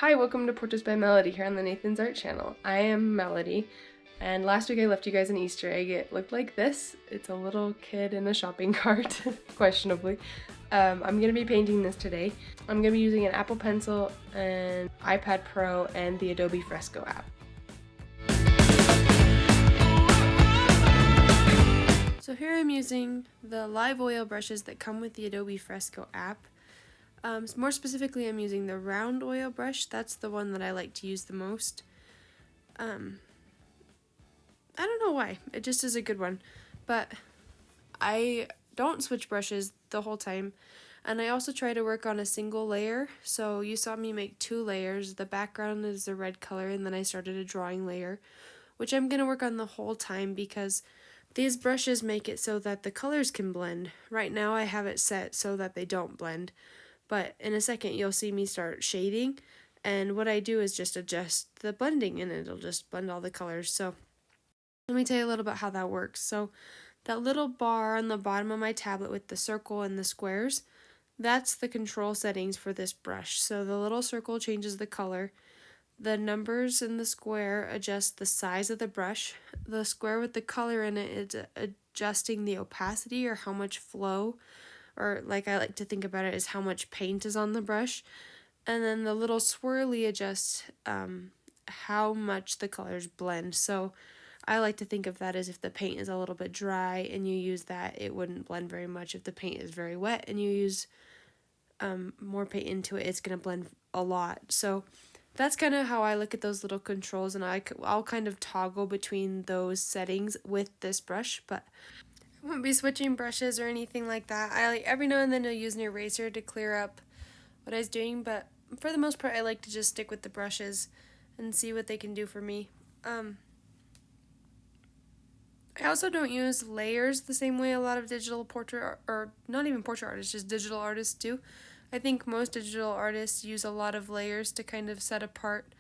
Hi, welcome to Portraits by Melody here on the Nathan's Art channel. I am Melody, and last week I left you guys an Easter egg. It looked like this. It's a little kid in a shopping cart, questionably. I'm going to be painting this today. I'm going to be using an Apple Pencil, an iPad Pro, and the Adobe Fresco app. So here I'm using the live oil brushes that come with the Adobe Fresco app. More specifically, I'm using the round oil brush. That's the one that I like to use the most. I don't know why. It just is a good one. But I don't switch brushes the whole time. And I also try to work on a single layer. So you saw me make 2 layers. The background is a red color, and then I started a drawing layer, which I'm going to work on the whole time because these brushes make it so that the colors can blend. Right now I have it set so that they don't blend. But in a second you'll see me start shading, and what I do is just adjust the blending and it'll just blend all the colors. So let me tell you a little bit how that works. So that little bar on the bottom of my tablet with the circle and the squares, that's the control settings for this brush. So the little circle changes the color. The numbers in the square adjust the size of the brush. The square with the color in it is adjusting the opacity, or how much flow, or like I like to think about it, as how much paint is on the brush. And then the little swirly adjusts how much the colors blend. So I like to think of that as if the paint is a little bit dry and you use that, it wouldn't blend very much. If the paint is very wet and you use more paint into it, it's going to blend a lot. So that's kind of how I look at those little controls, and I'll kind of toggle between those settings with this brush, but I won't be switching brushes or anything like that. I every now and then I'll use an eraser to clear up what I was doing, but for the most part I like to just stick with the brushes and see what they can do for me. I also don't use layers the same way a lot of digital portrait, or not even portrait artists, just digital artists do. I think most digital artists use a lot of layers to kind of set apart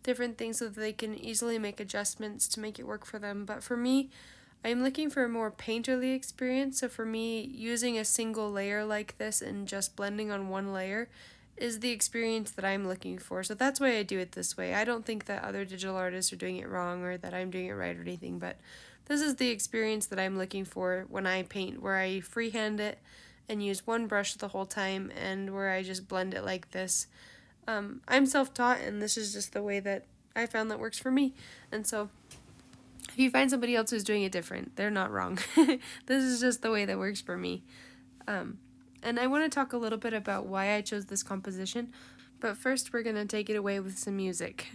different things so that they can easily make adjustments to make it work for them. But for me, I'm looking for a more painterly experience, so for me, using a single layer like this and just blending on one layer is the experience that I'm looking for. So that's why I do it this way. I don't think that other digital artists are doing it wrong or that I'm doing it right or anything, but this is the experience that I'm looking for when I paint, where I freehand it and use one brush the whole time, and where I just blend it like this. I'm self-taught, and this is just the way that I found that works for me. And so if you find somebody else who's doing it different, they're not wrong. This is just the way that works for me. And I want to talk a little bit about why I chose this composition, but first we're going to take it away with some music.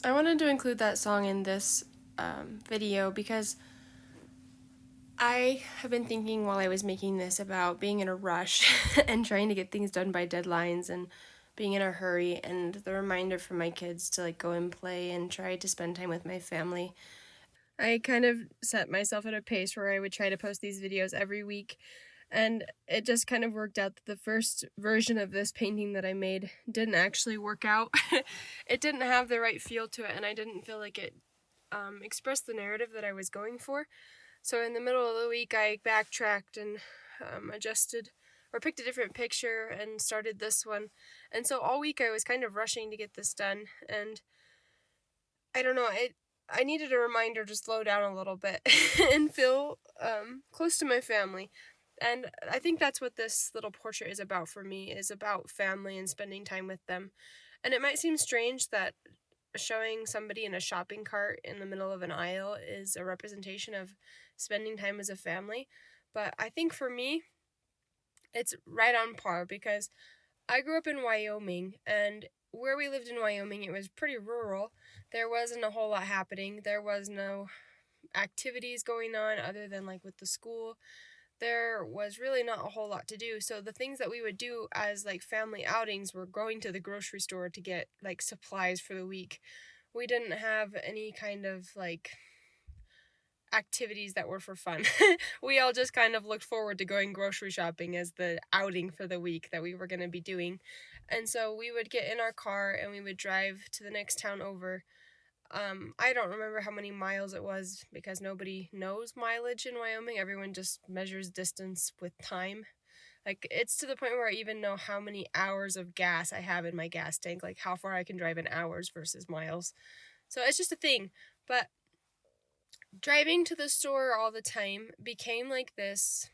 I wanted to include that song in this video because I have been thinking while I was making this about being in a rush and trying to get things done by deadlines and being in a hurry, and the reminder for my kids to like go and play and try to spend time with my family. I kind of set myself at a pace where I would try to post these videos every week, and it just kind of worked out that the first version of this painting that I made didn't actually work out. It didn't have the right feel to it, and I didn't feel like it expressed the narrative that I was going for. So in the middle of the week, I backtracked and adjusted or picked a different picture and started this one. And so all week I was kind of rushing to get this done. And I don't know, I needed a reminder to slow down a little bit and feel close to my family. And I think that's what this little portrait is about for me, is about family and spending time with them. And it might seem strange that showing somebody in a shopping cart in the middle of an aisle is a representation of spending time as a family. But I think for me, it's right on par because I grew up in Wyoming, and where we lived in Wyoming, it was pretty rural. There wasn't a whole lot happening. There was no activities going on other than like with the school. There was really not a whole lot to do. So the things that we would do as like family outings were going to the grocery store to get like supplies for the week. We didn't have any kind of like activities that were for fun. We all just kind of looked forward to going grocery shopping as the outing for the week that we were going to be doing. And so we would get in our car and we would drive to the next town over. I don't remember how many miles it was because nobody knows mileage in Wyoming. Everyone just measures distance with time. Like, it's to the point where I even know how many hours of gas I have in my gas tank, like how far I can drive in hours versus miles. So it's just a thing. But driving to the store all the time became like this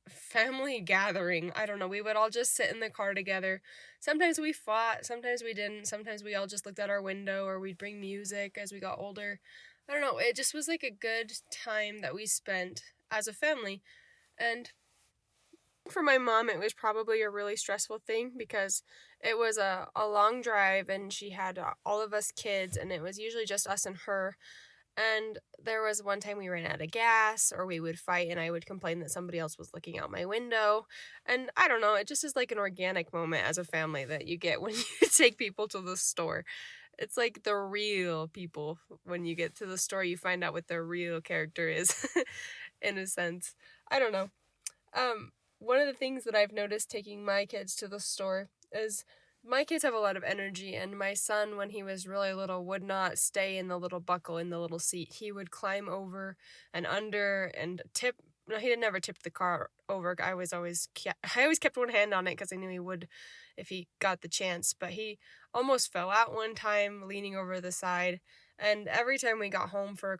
family gathering. I don't know. We would all just sit in the car together. Sometimes we fought, sometimes we didn't. Sometimes we all just looked out our window, or we'd bring music as we got older. I don't know. It just was like a good time that we spent as a family. And for my mom, it was probably a really stressful thing because it was a long drive and she had all of us kids, and it was usually just us and her. And there was one time we ran out of gas, or we would fight, and I would complain that somebody else was looking out my window. And I don't know, it just is like an organic moment as a family that you get when you take people to the store. It's like the real people. When you get to the store, you find out what their real character is, in a sense. I don't know. One of the things that I've noticed taking my kids to the store is my kids have a lot of energy, and my son, when he was really little, would not stay in the little buckle in the little seat. He would climb over and under and tip. No, he never tipped the car over. I always kept one hand on it because I knew he would if he got the chance. But he almost fell out one time leaning over the side. And every time we got home for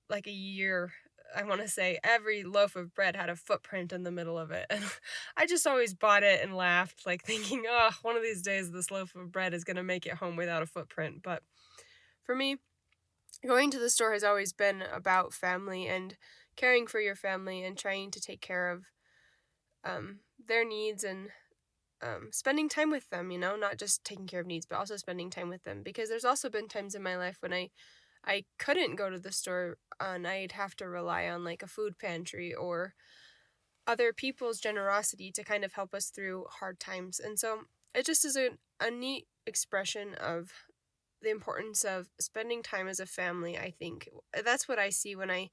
like a year, I want to say, every loaf of bread had a footprint in the middle of it. And I just always bought it and laughed, like thinking, oh, one of these days this loaf of bread is going to make it home without a footprint. But for me, going to the store has always been about family and caring for your family and trying to take care of their needs and spending time with them, not just taking care of needs, but also spending time with them. Because there's also been times in my life when I couldn't go to the store and I'd have to rely on like a food pantry or other people's generosity to kind of help us through hard times. And so it just is a neat expression of the importance of spending time as a family, I think. That's what I see when I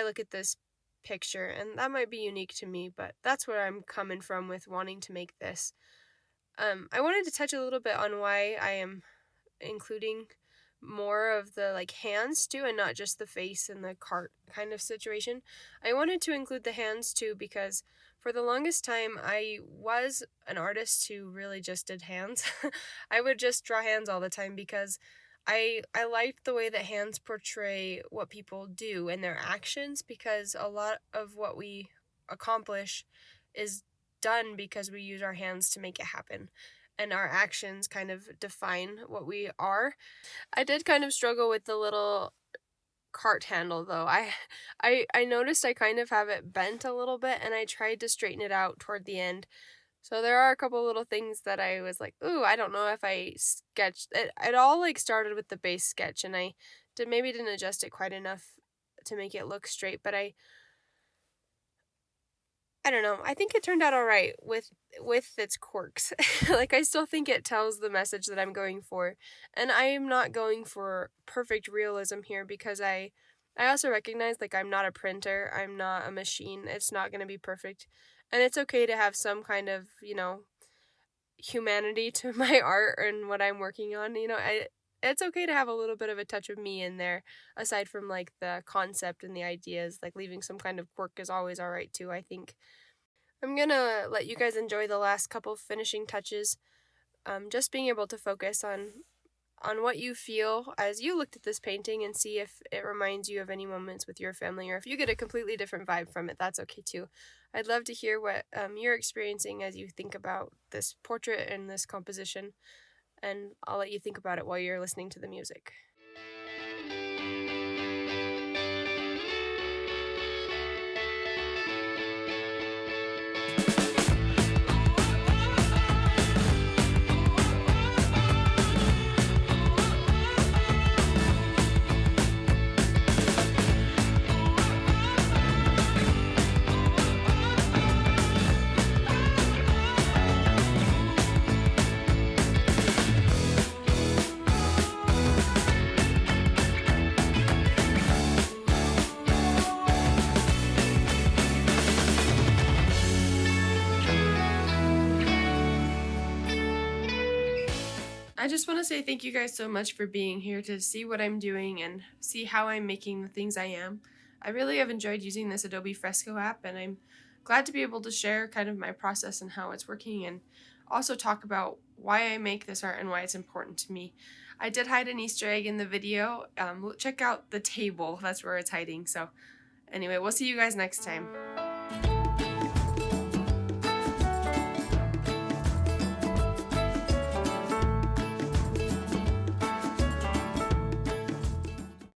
look at this picture, and that might be unique to me, but that's where I'm coming from with wanting to make this. I wanted to touch a little bit on why I am including more of the like hands too, and not just the face and the cart kind of situation. I wanted to include the hands too because for the longest time I was an artist who really just did hands. I would just draw hands all the time because I liked the way that hands portray what people do and their actions, because a lot of what we accomplish is done because we use our hands to make it happen, and our actions kind of define what we are. I did kind of struggle with the little cart handle though. I noticed I kind of have it bent a little bit, and I tried to straighten it out toward the end So there are a couple little things that I was like, ooh, I don't know if I sketched it. It all like started with the base sketch, and I maybe didn't adjust it quite enough to make it look straight, but I don't know. I think it turned out all right with its quirks. Like I still think it tells the message that I'm going for. And I am not going for perfect realism here because I also recognize like I'm not a printer. I'm not a machine. It's not going to be perfect. And it's okay to have some kind of, humanity to my art and what I'm working on. It's okay to have a little bit of a touch of me in there aside from like the concept and the ideas. Like leaving some kind of quirk is always all right too, I think. I'm gonna let you guys enjoy the last couple finishing touches. Just being able to focus on what you feel as you looked at this painting and see if it reminds you of any moments with your family, or if you get a completely different vibe from it, that's okay too. I'd love to hear what you're experiencing as you think about this portrait and this composition, and I'll let you think about it while you're listening to the music. I just want to say thank you guys so much for being here to see what I'm doing and see how I'm making the things I am. I really have enjoyed using this Adobe Fresco app, and I'm glad to be able to share kind of my process and how it's working, and also talk about why I make this art and why it's important to me. I did hide an Easter egg in the video. Check out the table, that's where it's hiding. So anyway, we'll see you guys next time.